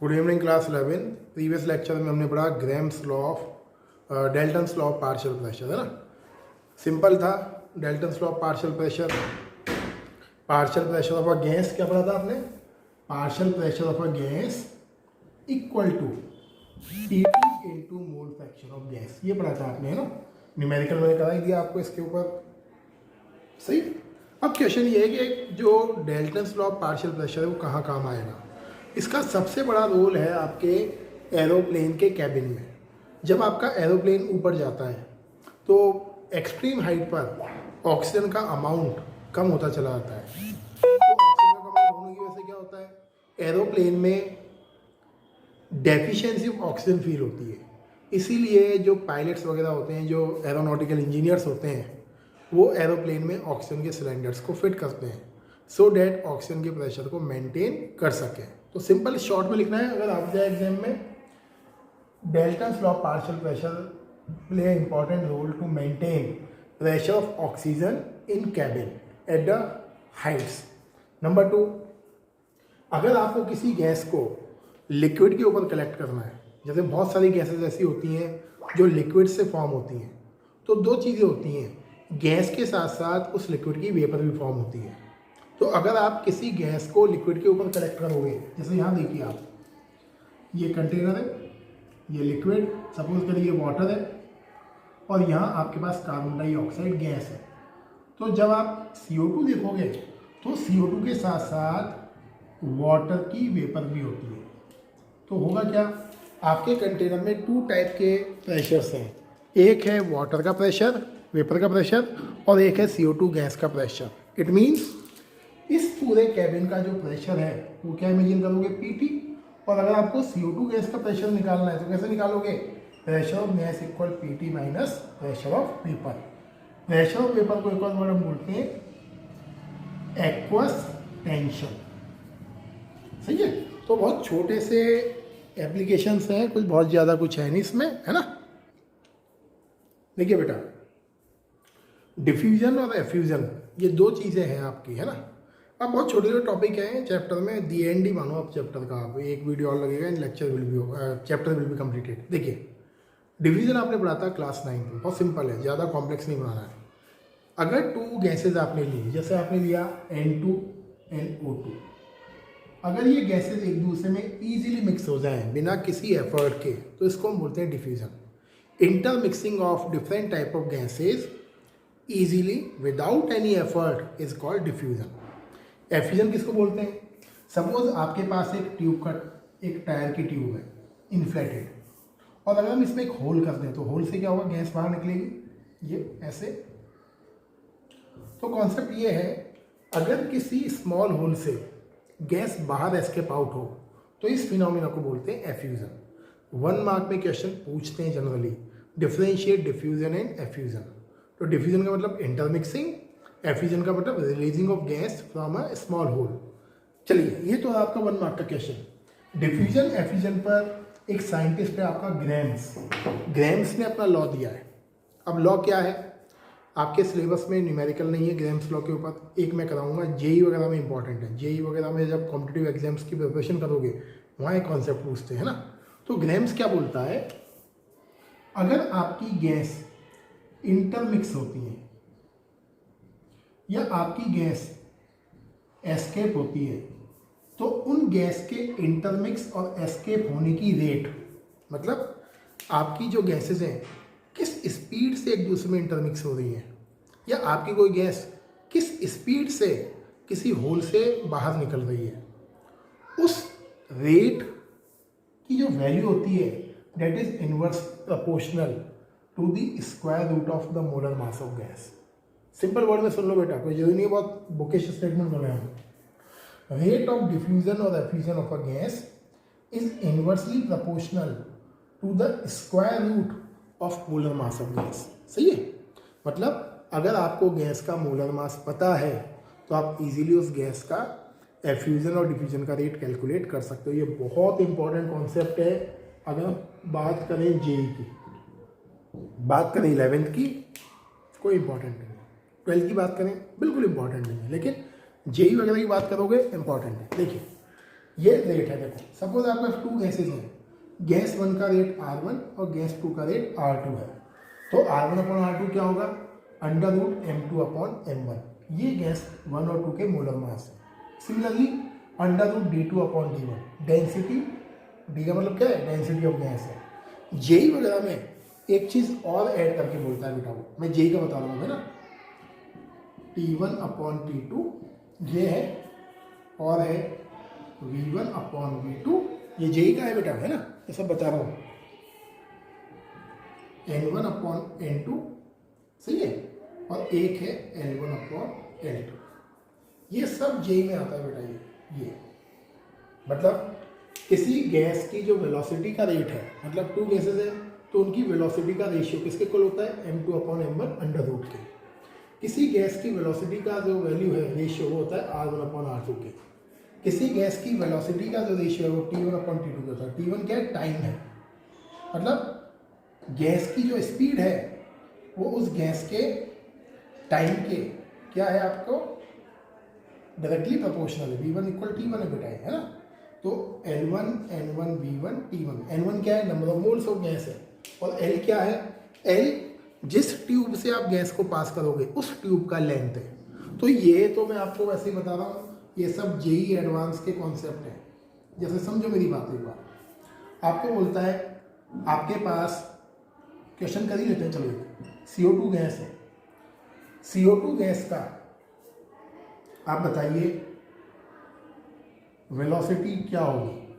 Good evening class 11। Previous lecture में हमने पढ़ा Graham's law of Dalton's law of partial pressure, है ना। सिंपल था। Dalton's law of partial pressure of a gas क्या पढ़ा था आपने? Partial pressure of a gas equal to PT into mole fraction of gas, ये पढ़ा था आपने, है ना। न्यूमेरिकल मैंने करा ही दिया आपको इसके ऊपर, सही। अब क्वेश्चन ये है कि जो Dalton's law of partial pressure है वो कहाँ काम आएगा। इसका सबसे बड़ा रोल है आपके एरोप्लेन के कैबिन में। जब आपका एरोप्लेन ऊपर जाता है तो एक्सट्रीम हाइट पर ऑक्सीजन का अमाउंट कम होता चला जाता है। तो ऑक्सीजन का अमाउंट होने की वजह से क्या होता है, एरोप्लेन में डेफिशिएंसी ऑफ ऑक्सीजन फील होती है। इसीलिए जो पायलट्स वगैरह होते हैं, जो एरोनॉटिकल इंजीनियर्स होते हैं, वो एरोप्लेन में ऑक्सीजन के सिलेंडर्स को फिट करते हैं सो डैट ऑक्सीजन के प्रेशर को मेंटेन कर सकें। तो सिंपल शॉर्ट में लिखना है, अगर आप जाए एग्जाम में, Dalton's law of partial pressure play important role to maintain pressure of oxygen in cabin at the heights. Number 2, अगर आपको किसी गैस को लिक्विड के ऊपर कलेक्ट करना है, जैसे बहुत सारी गैसेस ऐसी होती हैं जो लिक्विड से फॉर्म होती हैं, तो दो चीज़ें होती हैं, गैस के साथ साथ उस लिक्विड की वेपर भी फॉर्म होती है। तो अगर आप किसी गैस को लिक्विड के ऊपर कलेक्ट करोगे, जैसे यहाँ देखिए आप, ये कंटेनर है, ये लिक्विड, सपोज करिए वाटर है, और यहाँ आपके पास कार्बन डाइऑक्साइड गैस है। तो जब आप CO2 देखोगे तो CO2 के साथ साथ वाटर की वेपर भी होती है। तो होगा क्या, आपके कंटेनर में 2 टाइप के प्रेशर्स हैं। एक है वाटर का प्रेशर, वेपर का प्रेशर, और एक है CO2 गैस का प्रेशर। इट मीन्स इस पूरे कैबिन का जो प्रेशर है वो क्या इमेजिन करोगे, PT। और अगर आपको CO2 गैस का प्रेशर निकालना है तो कैसे निकालोगे, pressure of gas equal PT minus pressure of vapour. Pressure of vapour को एक और वर्ड हम बोलते हैं एक्वस टेंशन, सही है। तो बहुत छोटे से एप्लीकेशंस हैं, कुछ बहुत ज़्यादा कुछ है नहीं इसमें, है ना। देखिए बेटा, डिफ्यूजन और एफ्यूजन ये 2 चीज़ें हैं आपकी, है ना। अब बहुत छोटे छोटे टॉपिक हैं चैप्टर में, दी एंड ही मानो आप चैप्टर का, आप एक वीडियो और लगेगा, lecture will be chapter will be completed. देखिए, डिवीजन आपने पढ़ा था क्लास 9 में, बहुत सिंपल है, ज़्यादा कॉम्प्लेक्स नहीं बनाना है। अगर 2 गैसेज आपने ली, जैसे आपने लिया N2 NO2, अगर ये गैसेज एक दूसरे में ईजिली मिक्स हो जाएं बिना किसी एफर्ट के, तो इसको हम बोलते हैं diffusion. Intermixing of different type of gases easily without any effort is called diffusion. Effusion किसको बोलते हैं, सपोज आपके पास एक ट्यूब का, एक टायर की ट्यूब है इन्फ्लेटेड, और अगर हम इसमें एक होल कर दें तो होल से क्या होगा, गैस बाहर निकलेगी, ये ऐसे। तो कॉन्सेप्ट ये है, अगर किसी स्मॉल होल से गैस बाहर एस्केप आउट हो तो इस फिनोमिना को बोलते हैं एफ्यूजन। 1 मार्क में क्वेश्चन पूछते हैं generally, differentiate diffusion and effusion. तो डिफ्यूजन का मतलब इंटरमिक्सिंग, एफ्यूजन का मतलब releasing of gas from a small hole. चलिए, ये तो आपका 1 मार्क का क्वेश्चन। डिफ्यूजन एफ्यूजन पर एक साइंटिस्ट है आपका ग्रैम्स ने अपना लॉ दिया है। अब लॉ क्या है, आपके सिलेबस में न्यूमेरिकल नहीं है ग्रैम्स लॉ के ऊपर, एक मैं कराऊंगा, JEE वगैरह में इंपॉर्टेंट है। JEE वगैरह में जब कॉम्पिटिटिव एग्जाम्स की प्रिपरेशन करोगे वहाँ एक कॉन्सेप्ट पूछते हैं, है ना। तो ग्रैम्स क्या बोलता है, अगर आपकी गैस इंटरमिक्स होती है या आपकी गैस एस्केप होती है, तो उन गैस के इंटरमिक्स और एस्केप होने की रेट, मतलब आपकी जो गैसेस हैं किस स्पीड से एक दूसरे में इंटरमिक्स हो रही हैं, या आपकी कोई गैस किस स्पीड से किसी होल से बाहर निकल रही है, उस रेट की जो वैल्यू होती है that is inverse proportional to the square root of the molar mass of gas. Simple word में सुन लो बेटा, कोई जरूरी नहीं बहुत बुकिश स्टेटमेंट बोले हम। रेट ऑफ डिफ्यूजन और effusion of a gas is inversely proportional to the square root of molar mass of gas, सही है। मतलब अगर आपको गैस का मोलर मास पता है तो आप इजीली उस गैस का एफ्यूजन और डिफ्यूजन का रेट कैलकुलेट कर सकते हो। ये बहुत इंपॉर्टेंट कॉन्सेप्ट है। अगर बात करें JEE की, बात करें 11th की, कोई इंपॉर्टेंट नहीं है। 12th की बात करें बिल्कुल इंपॉर्टेंट नहीं है, लेकिन JEE वगैरह की बात करोगे इंपॉर्टेंट है। देखिए, ये रेट है। देखो सपोज आपके पास 2 गैसेज हैं, गैस 1 का रेट R1 और गैस 2 का रेट R2 है, तो R1 अपॉन R2 क्या होगा, under root M2 upon M1। ये गैस 1 और 2 के मोलर मास है। Similarly under root D2 upon D1, density, D का मतलब क्या है, डेंसिटी ऑफ गैस है। जेई वगैरह में एक चीज़ और ऐड करके बोलता है बेटा, वो मैं जेई का बता रहा हूँ, है ना, T1 अपॉन T2 ये है, और है V1 अपॉन V2, ये जेई का है बेटा, है ना, ये सब बता रहा हूँ। N1 अपॉन N2 सही है, और एक है L1 अपॉन L2, ये सब जेई में आता है बेटा। ये मतलब किसी गैस की जो वेलोसिटी का रेट है, मतलब 2 गैसेज है तो उनकी वेलोसिटी का रेशियो किसके इक्वल होता है, M2 upon M1 under root के। किसी गैस की वेलोसिटी का जो वैल्यू है, रेशियो, वो होता है R1 अपॉन R2 के। किसी गैस की वेलोसिटी का जो रेशियो है वो T1 अपॉन T2 का होता है। T1 क्या है, टाइम है, मतलब गैस की जो स्पीड है वो उस गैस के टाइम के क्या है, आपको डायरेक्टली प्रोपोर्शनल है। V1 इक्वल T1 है बेटा, है ना। तो L1 N1 V1 T1, N1 क्या है, number of moles of gas है, और L क्या है, L जिस ट्यूब से आप गैस को पास करोगे उस ट्यूब का लेंथ है। तो ये तो मैं आपको वैसे ही बता रहा हूँ, ये सब जेई एडवांस के कॉन्सेप्ट हैं। जैसे समझो मेरी बात एक बार, आपको बोलता है आपके पास, क्वेश्चन कर ही लेते हैं, चलो CO2 गैस है, CO2 गैस का आप बताइए वेलोसिटी क्या होगी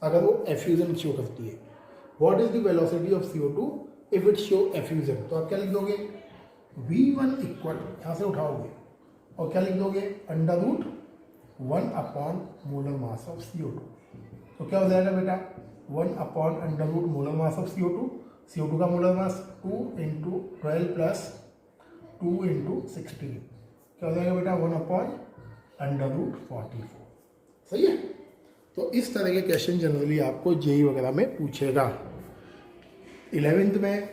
अगर वो एफ्यूजन शो करती है। What is the velocity of CO2 if it show effusion, तो आप क्या लिख दोगे, V1 इक्वल, यहाँ से उठाओगे और क्या लिख दोगे, under root 1 upon molar mass of CO2। तो क्या हो जाएगा बेटा, 1 upon under root molar mass of CO2, CO2 का molar mass 2 into 12 plus 2 into 16, क्या हो जाएगा बेटा, 1 अपॉन अंडर रूट 44। सही है। तो इस तरह के क्वेश्चन जनरली आपको जेई वगैरह में पूछेगा। 11th में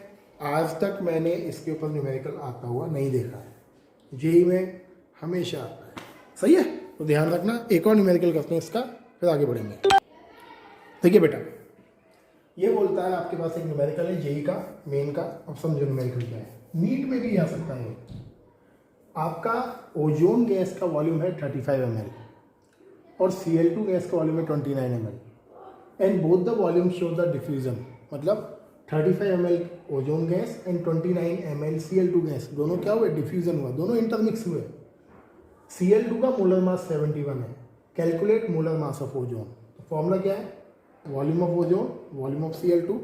आज तक मैंने इसके ऊपर न्यूमेरिकल आता हुआ नहीं देखा है, जेई में हमेशा आता है। सही है, तो ध्यान रखना। एक और न्यूमेरिकल करते हैं इसका, फिर आगे बढ़ेंगे। देखिए बेटा, ये बोलता है आपके पास एक न्यूमेरिकल है जेई का, मेन का। अब समझो न्यूमेरिकल क्या है, नीट में भी आ सकता है। आपका ओजोन गैस का वॉल्यूम है 35 ml और Cl2 गैस का वॉल्यूम है 29 ml and both the volume show the diffusion. मतलब 35 ml ozone gas and 29 ml Cl2 gas, दोनों क्या हुए, डिफ्यूजन हुआ, दोनों इंटरमिक्स हुए। Cl2 का मोलर मास 71 है। Calculate molar mass of ozone. तो फॉर्मूला क्या है, volume of ozone, volume of Cl2,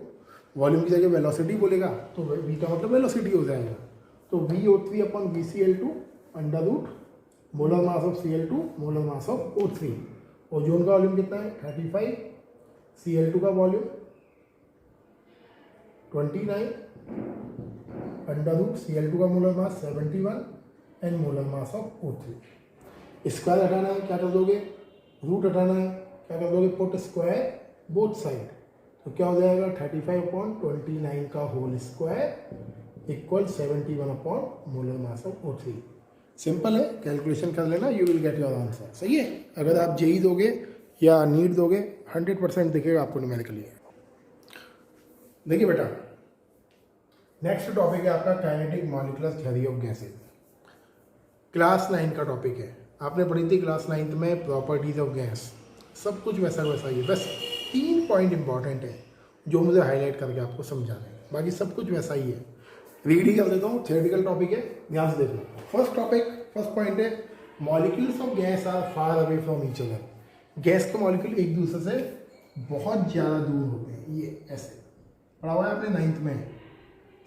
volume की जगह वेलोसिटी बोलेगा तो V का मतलब वेलोसिटी हो जाएगा। तो VO3 upon VCl2 under root molar mass of Cl2 molar mass of O3। Ozone का वॉल्यूम कितना है 35, Cl2 का वॉल्यूम 29 अंडर रूट Cl2 का molar mass 71 and molar mass of O3। Square हटाना है, क्या कर दोगे, रूट हटाना है, क्या कर दोगे, पुट स्क्वायर बोथ साइड। तो क्या हो जाएगा 35 अपॉन 29 का whole square equal 71 upon molar mass of O3। Simple है, कैलकुलेशन कर लेना, you will get your answer. सही है। अगर आप जेई दोगे या नीट दोगे 100% दिखेगा आपको न्यूमेरिकली। देखिए बेटा, नेक्स्ट टॉपिक है आपका kinetic molecular theory of gases. Class 9 का टॉपिक है, आपने पढ़ी थी क्लास 9 में प्रॉपर्टीज ऑफ गैस। सब कुछ वैसा वैसा ही है, बस 3 पॉइंट इंपॉर्टेंट है जो मुझे हाईलाइट करके आपको समझाना है, बाकी सब कुछ वैसा ही है। रीड ही कर देता हूँ, थियोरेटिकल टॉपिक है, ध्यान से देखो। फर्स्ट पॉइंट है molecules of gas are far away from each other. Gas के मॉलिक्यूल एक दूसरे से बहुत ज़्यादा दूर होते हैं। ये ऐसे पढ़ा हुआ है आपने 9th में।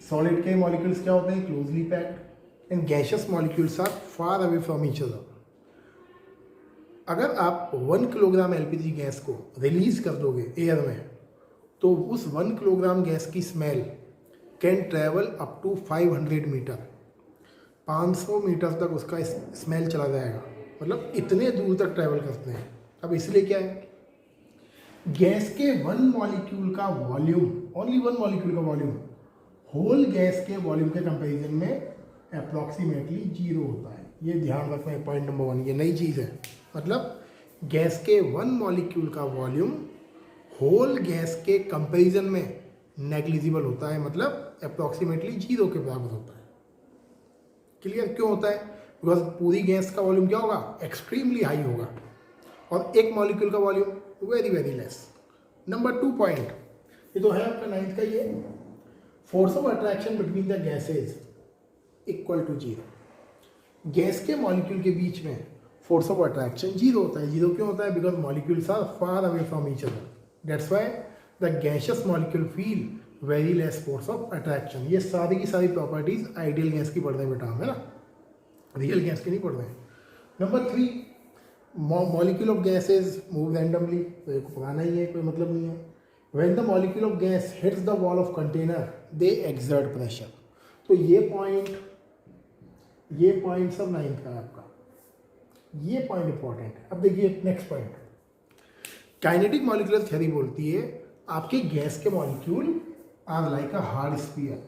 सॉलिड के मॉलिक्यूल्स क्या होते हैं, closely packed, and gaseous molecules are far away from each other. अगर आप 1 किलोग्राम LPG गैस को रिलीज कर दोगे एयर में, तो उस 1 किलोग्राम गैस की smell can travel up to 500 meter. 500 meter तक उसका स्मेल चला जाएगा, मतलब इतने दूर तक ट्रैवल करते हैं। अब इसलिए क्या है, गैस के 1 मॉलिक्यूल का वॉल्यूम, ओनली 1 मॉलिक्यूल का वॉल्यूम होल गैस के वॉल्यूम के कंपैरिजन में अप्रॉक्सीमेटली 0 होता है। ये ध्यान रखना है, पॉइंट नंबर 1, ये नई चीज़ है। मतलब गैस के वन मॉलिक्यूल का वॉल्यूम होल गैस के कंपैरिजन में नेग्लिजिबल होता है, मतलब अप्रॉक्सीमेटली 0 के बराबर होता है। क्लियर? क्यों होता है? बिकॉज पूरी गैस का वॉल्यूम क्या होगा? एक्सट्रीमली हाई होगा, और एक मॉलिक्यूल का volume very very less. Number 2 point, ये तो है आपका 9th का, ये force of attraction between the gases equal to 0। Gas के मॉलिक्यूल के बीच में फोर्स ऑफ अट्रैक्शन 0 होता है। 0 क्यों होता है? Because molecules are far away from each other, that's why the gaseous molecule feel very less force of attraction. ये सारी की सारी प्रॉपर्टीज आइडियल गैस की पढ़ रहे हैं बेटा हम, है ना, रियल गैस की नहीं पढ़ रहे हैं। Number 3, molecule of gases move randomly, तो ये पुराना ही है, कोई मतलब नहीं है। When the molecule of gas hits the wall of container they exert pressure. तो ये पॉइंट सब 9th का है आपका, ये पॉइंट इंपॉर्टेंट है। अब देखिए next point, kinetic molecular theory बोलती है आपके गैस के molecule are like a hard sphere.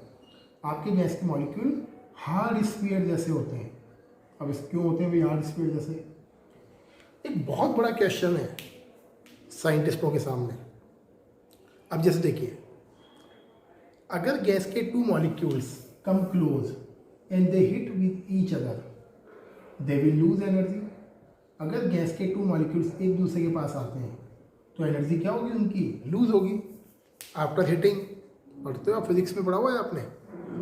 आपके गैस के मॉलिक्यूल हार्ड स्फीयर जैसे होते हैं। अब इस क्यों होते हैं भाई हार्ड स्फीयर जैसे? एक बहुत बड़ा क्वेश्चन है साइंटिस्टों के सामने। अब जैसे देखिए, अगर गैस के 2 molecules come close and they hit with each other they will lose energy. अगर गैस के 2 मॉलिक्यूल्स एक दूसरे के पास आते हैं तो एनर्जी क्या होगी? उनकी लूज होगी आफ्टर हिटिंग। पढ़ते हो, फिजिक्स में पढ़ा हुआ है आपने।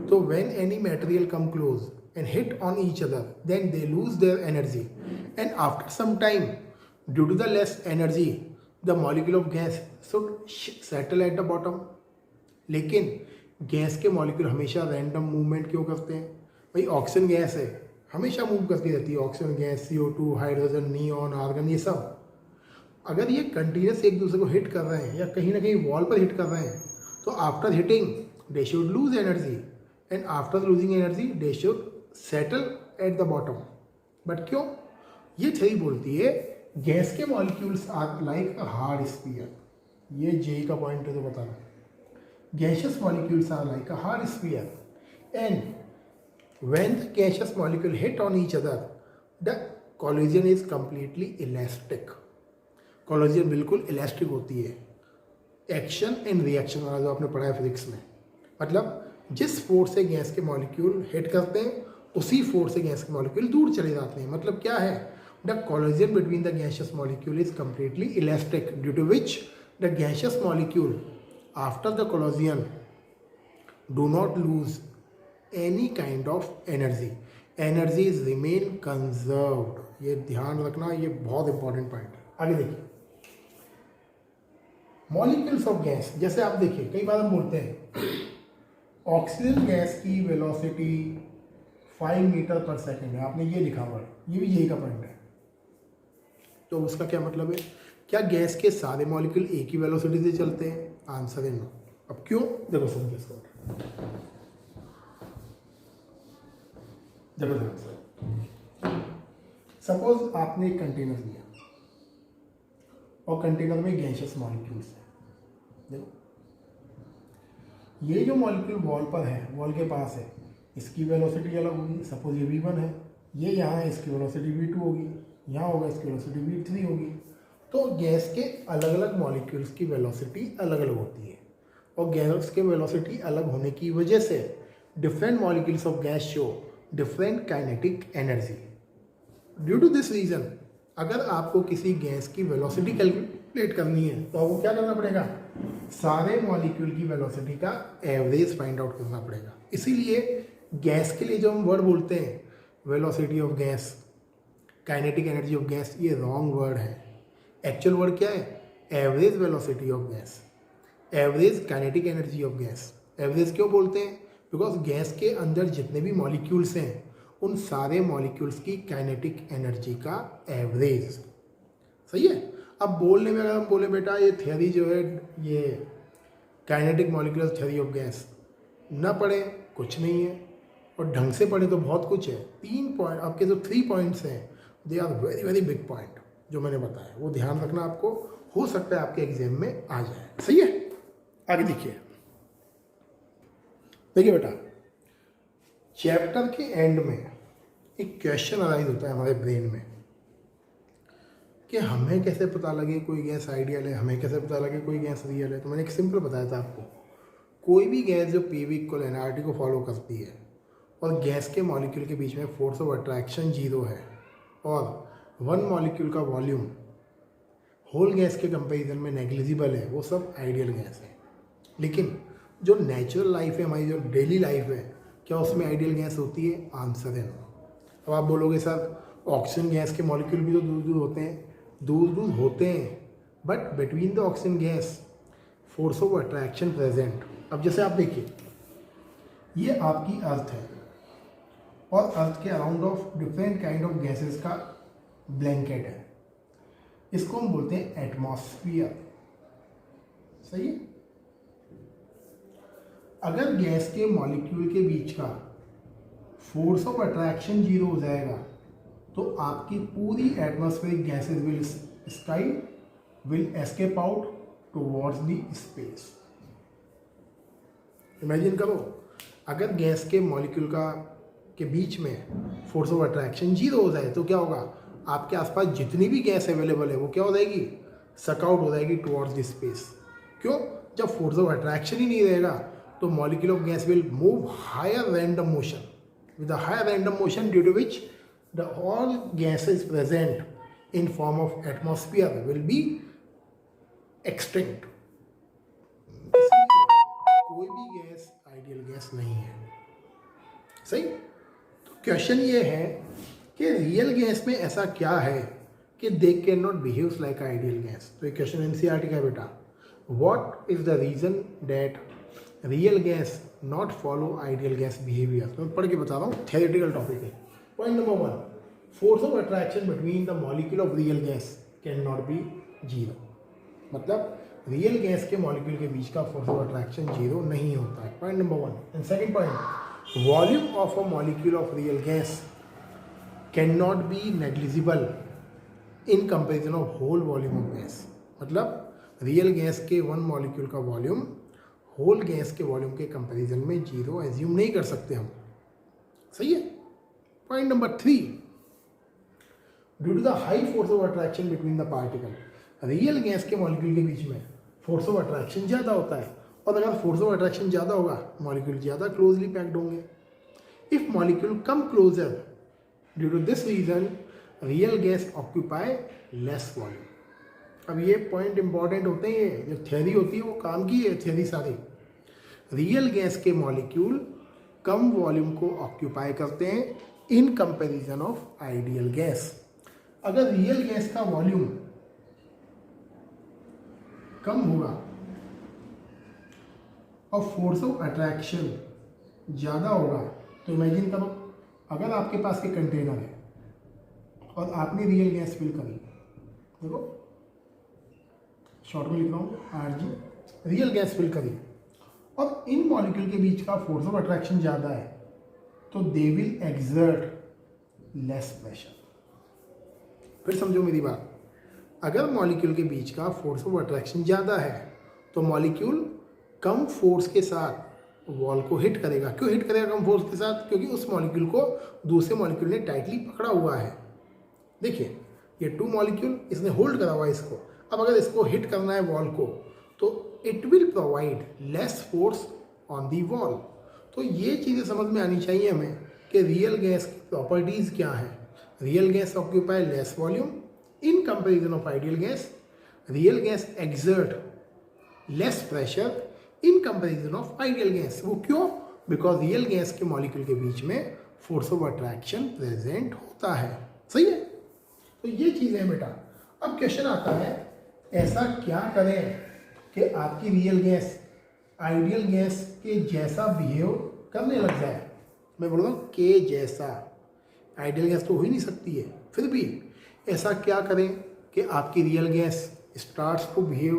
तो when any material come close and hit on each other, then they lose their energy, and after some time, due to the less energy, the molecule of gas should settle at the bottom. लेकिन gas के molecule हमेशा random movement क्यों करते हैं भाई? Oxygen gas है, हमेशा move करती रहती है। Oxygen gas, CO2, hydrogen, neon, argon, ये सब अगर ये कंटिन्यूस एक दूसरे को हिट कर रहे हैं या कहीं ना कहीं वॉल पर हिट कर रहे हैं, तो after hitting they should lose energy, and after losing energy they should settle at the bottom. But क्यों? ये थ्योरी बोलती है गैस के molecules are like a hard sphere. ये जेई का पॉइंट है, तो बताना, gaseous molecules are like a hard sphere and when the gaseous molecule hit on each other the collision is completely elastic. Collision बिल्कुल elastic होती है। Action and reaction वाला जो आपने पढ़ा है फिजिक्स में, मतलब जिस फोर्स से गैस के मॉलिक्यूल हिट करते हैं उसी फोर्स से गैस के मॉलिक्यूल दूर चले जाते हैं। मतलब क्या है? The collision between the gaseous molecule is completely elastic due to which the gaseous molecule after the collision do not lose any kind of energy, energy is remain conserved. ये ध्यान रखना, ये बहुत इंपॉर्टेंट पॉइंट है। आगे देखिए, molecules of gas, जैसे आप देखिए कई बार हम बोलते हैं ऑक्सीजन गैस की वेलोसिटी 5 मीटर पर सेकेंड है। आपने ये लिखा हुआ, ये भी यही का पॉइंट है। तो उसका क्या मतलब है? क्या गैस के सारे मॉलिक्यूल एक ही वेलोसिटी से चलते हैं? आंसर है नो। अब क्यों? देखो समझो इसको, देखो सपोज आपने एक कंटेनर लिया और कंटेनर में गैसियस मॉलिक्यूल्स है। देखो ये जो मॉलिक्यूल वॉल पर है, वॉल के पास है, इसकी वेलोसिटी अलग होगी। सपोज ये V1 है, ये यहाँ है, इसकी वेलोसिटी V2 होगी, यहाँ होगा इसकी वेलोसिटी V3 होगी। तो गैस के अलग अलग मॉलिक्यूल्स की वेलोसिटी अलग अलग होती है, और गैस के वेलोसिटी अलग होने की वजह से different molecules of gas show different kinetic energy. Due to this reason अगर आपको किसी गैस की वेलोसिटी कैलकुलेट करनी है तो आपको क्या करना पड़ेगा? सारे मॉलिक्यूल की वेलोसिटी का एवरेज फाइंड आउट करना पड़ेगा। इसीलिए गैस के लिए जो हम वर्ड बोलते हैं velocity of gas, kinetic energy of gas, ये रॉन्ग वर्ड है। एक्चुअल वर्ड क्या है? Average velocity of gas, average kinetic energy of gas. Average क्यों बोलते हैं? बिकॉज गैस के अंदर जितने भी मॉलिक्यूल्स हैं उन सारे मॉलिक्यूल्स की काइनेटिक एनर्जी का एवरेज। सही है? अब बोलने में अगर हम बोले बेटा ये थियरी जो है, ये kinetic molecular theory of gas, न पढ़े कुछ नहीं है, और ढंग से पढ़े तो बहुत कुछ है। 3 पॉइंट आपके जो 3 पॉइंट्स हैं they are very very big point जो मैंने बताया, वो ध्यान रखना आपको, हो सकता है आपके एग्जाम में आ जाए। सही है? आगे देखिए, देखिए बेटा चैप्टर के एंड में एक क्वेश्चन अराइज होता है हमारे ब्रेन में। कि हमें कैसे पता लगे कोई गैस आइडियल है, हमें कैसे पता लगे कोई गैस रियल है। तो मैंने एक सिंपल बताया था आपको, कोई भी गैस जो पी वी इक्वल एनआरटी को फॉलो करती है और गैस के मॉलिक्यूल के बीच में फोर्स ऑफ अट्रैक्शन 0 है और वन मॉलिक्यूल का वॉल्यूम होल गैस के कंपेरिजन में नेग्लिजिबल है, वो सब आइडियल गैस है। लेकिन जो नेचुरल लाइफ है, हमारी जो डेली लाइफ है, क्या उसमें आइडियल गैस होती है? आंसर है। अब आप बोलोगे सर ऑक्सीजन गैस के मॉलिक्यूल भी तो दूर दूर होते हैं, दूर दूर होते हैं, but between the oxygen gas force of attraction present. अब जैसे आप देखिए, ये आपकी अर्थ है और अर्थ के around of different kind of gases का ब्लैंकेट है, इसको हम बोलते हैं एटमॉस्फियर। सही है। अगर गैस के मॉलिक्यूल के बीच का फोर्स ऑफ अट्रैक्शन 0 हो जाएगा तो आपकी पूरी atmospheric gases will escape out towards the space. Imagine करो, अगर गैस के मॉलिक्यूल के बीच में फोर्स ऑफ अट्रैक्शन 0 हो जाए तो क्या होगा? आपके आसपास जितनी भी गैस अवेलेबल है वो क्या हो जाएगी? सक आउट हो जाएगी टुवर्ड्स द स्पेस। क्यों? जब फोर्स ऑफ अट्रैक्शन ही नहीं रहेगा तो molecule of gas will move higher random motion, with a higher random motion due to which the all gases present in form of atmosphere will be extinct. कोई भी gas ideal gas नहीं है। सही। तो question ये है कि real gas में ऐसा क्या है कि they can not behave like ideal gas. तो ये क्वेश्चन एनसीईआरटी का बेटा, what is the reason that real gas not follow ideal gas behaviour. तो मैं पढ़ के बता रहा हूँ, थ्योरेटिकल टॉपिक है। Point number 1, force of attraction between the molecule of real gas can not be 0। मतलब रियल गैस के मॉलिक्यूल के बीच का फोर्स ऑफ अट्रैक्शन 0 नहीं होता है। Point number 1। And second point, volume of a molecule of real gas can not be negligible in comparison of whole volume of gas. मतलब real gas के one molecule का volume होल gas के volume के comparison में 0 assume नहीं कर सकते हम। सही है। Point number 3, due to the high force of attraction between the particle, real gas के मॉलिक्यूल के बीच में फोर्स ऑफ अट्रैक्शन ज़्यादा होता है और अगर फोर्स ऑफ अट्रैक्शन ज़्यादा होगा मॉलिक्यूल ज़्यादा क्लोजली पैक्ड होंगे। If molecule come closer due to this reason real gas occupy less volume. अब ये पॉइंट इंपॉर्टेंट होते हैं, जो थ्योरी होती है वो काम की है थ्योरी सारी। रियल गैस के मॉलिक्यूल कम वॉल्यूम को ऑक्यूपाई करते हैं in comparison of ideal gas. अगर रियल गैस का वॉल्यूम कम होगा और फोर्स ऑफ अट्रैक्शन ज़्यादा होगा तो इमेजिन करो, अगर आपके पास एक कंटेनर है और आपने रियल गैस फिल करी, देखो शॉर्ट में लिख रहा हूँ RG, रियल गैस फिल करी और इन मॉलिक्यूल के बीच का फोर्स ऑफ अट्रैक्शन ज़्यादा है तो they will exert less pressure. फिर समझो मेरी बात, अगर मॉलिक्यूल के बीच का फोर्स ऑफ अट्रैक्शन ज़्यादा है तो मॉलिक्यूल कम फोर्स के साथ वॉल को हिट करेगा। क्यों हिट करेगा कम फोर्स के साथ? क्योंकि उस मॉलिक्यूल को दूसरे मॉलिक्यूल ने टाइटली पकड़ा हुआ है। देखिए ये 2 मॉलिक्यूल, इसने होल्ड करा हुआ है इसको। अब अगर इसको हिट करना है वॉल को तो it will provide less force on the wall. तो ये चीज़ें समझ में आनी चाहिए हमें कि रियल गैस की प्रॉपर्टीज़ क्या हैं। Real gas occupy less volume in comparison of ideal gas. Real gas exert less pressure in comparison of ideal gas. वो क्यों? बिकॉज रियल गैस के मॉलिक्यूल के बीच में फोर्स ऑफ अट्रैक्शन प्रेजेंट होता है। सही है। तो ये चीज़ें हैं बेटा। अब क्वेश्चन आता है, ऐसा क्या करें कि आपकी रियल गैस आइडियल गैस के जैसा बिहेव करने लग जाए। मैं बोल रहा हूँ के जैसा, आइडियल गैस तो हो ही नहीं सकती है, फिर भी ऐसा क्या करें कि आपकी real gas starts to behave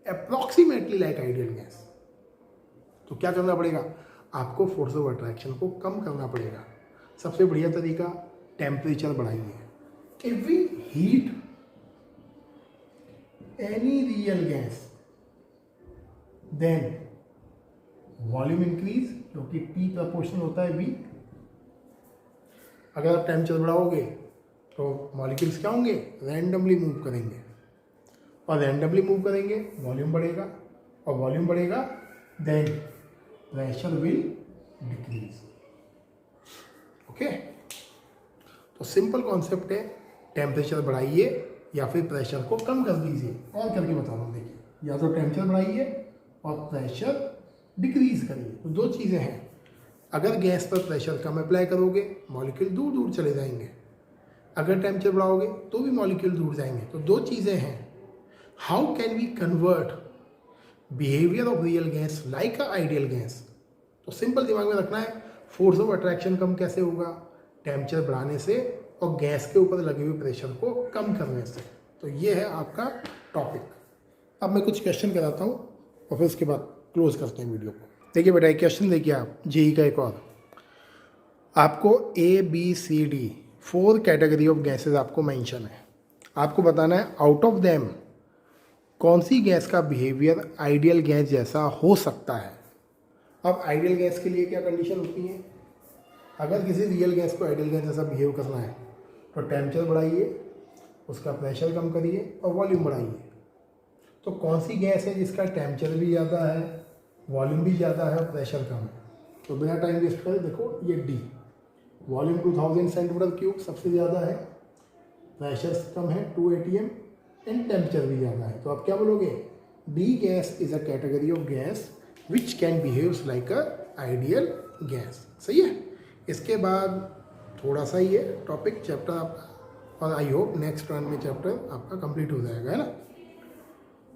approximately like ideal gas. तो क्या करना पड़ेगा? आपको फोर्स ऑफ अट्रैक्शन को कम करना पड़ेगा। सबसे बढ़िया तरीका, टेम्परेचर बढ़ाइए। If we heat any real gas then volume increase, जो कि P प्रपोर्शनल होता है V। अगर आप टेम्परेचर बढ़ाओगे तो तो मॉलिक्यूल्स क्या होंगे, रैंडमली मूव करेंगे, और रैंडमली मूव करेंगे वॉल्यूम बढ़ेगा, और वॉल्यूम बढ़ेगा then pressure will decrease. Okay, तो सिंपल कॉन्सेप्ट है, टेम्परेचर बढ़ाइए या फिर प्रेशर को कम कर दीजिए। और करके बता रहा हूँ, देखिए, या तो टेम्परेचर बढ़ाइए और प्रेशर डिक्रीज करिए। तो दो चीज़ें हैं, अगर गैस पर प्रेशर कम अप्लाई करोगे मॉलिक्यूल दूर दूर चले जाएंगे, अगर टेम्परेचर बढ़ाओगे तो भी मॉलिक्यूल दूर जाएंगे। तो दो चीज़ें हैं। How can we convert behaviour of real gas like a ideal gas? तो सिंपल दिमाग में रखना है, फोर्स ऑफ अट्रैक्शन कम कैसे होगा, टेम्परेचर बढ़ाने से और गैस के ऊपर लगे हुए प्रेशर को कम करने से। तो ये है आपका टॉपिक। अब मैं कुछ क्वेश्चन कराता हूँ और फिर उसके बाद क्लोज करते हैं वीडियो को। देखिए बेटा, एक क्वेश्चन देखिए आप, जेई का एक और, आपको ABCD 4 कैटेगरी ऑफ गैसेस आपको मेंशन है। आपको बताना है आउट ऑफ देम कौन सी गैस का बिहेवियर आइडियल गैस जैसा हो सकता है। अब आइडियल गैस के लिए क्या कंडीशन होती है, अगर किसी रियल गैस को आइडियल गैस जैसा बिहेव करना है तो टेम्परेचर बढ़ाइए, उसका प्रेशर कम करिए और वॉल्यूम बढ़ाइए। तो कौन सी गैस है जिसका टेम्परेचर भी ज़्यादा है, वॉल्यूम भी ज़्यादा है और प्रेशर कम है? तो बिना टाइम वेस्ट करे देखो, ये डी, वॉल्यूम 2000 सेंटीमीटर क्यूब सबसे ज़्यादा है, प्रेशर कम है 2 atm एंड टेम्परेचर भी ज़्यादा है। तो आप क्या बोलोगे, D gas is a category of gas which can behaves like a ideal gas. सही है। इसके बाद थोड़ा सा ही है टॉपिक चैप्टर आपका, और आई होप नेक्स्ट रन में चैप्टर आपका कंप्लीट हो जाएगा, है ना।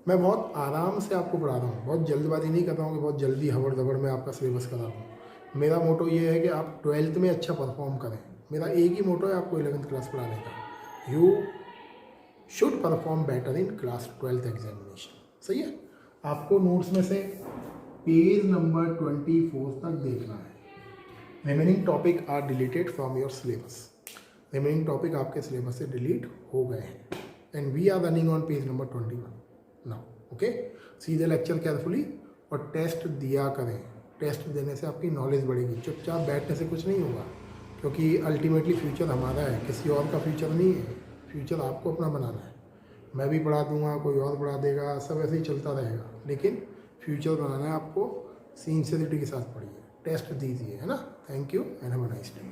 मैं बहुत आराम से आपको पढ़ा रहा हूँ, बहुत जल्दबाजी नहीं कर रहा हूँ कि बहुत जल्दी हवड़ दबड़ में आपका सिलेबस करा रहा हूँ। मेरा मोटो ये है कि आप 12th में अच्छा परफॉर्म करें। मेरा एक ही मोटो है आपको 11th क्लास पढ़ाने का, you should perform better in class 12th examination. सही है। आपको नोट्स में से पेज नंबर 24 तक देखना है। Remaining topic are deleted from your syllabus. Remaining topic आपके सिलेबस से डिलीट हो गए हैं and we are running on page number 21 now. Okay, सीधे लेक्चर केयरफुली और टेस्ट दिया करें। टेस्ट देने से आपकी नॉलेज बढ़ेगी, चुपचाप बैठने से कुछ नहीं होगा, क्योंकि अल्टीमेटली फ्यूचर हमारा है, किसी और का फ्यूचर नहीं है। फ्यूचर आपको अपना बनाना है। मैं भी पढ़ा दूंगा, कोई और पढ़ा देगा, सब ऐसे ही चलता रहेगा, लेकिन फ्यूचर बनाना है आपको। सिंसियरिटी के साथ पढ़िए, टेस्ट दीजिए, है ना। Thank you and have a nice day.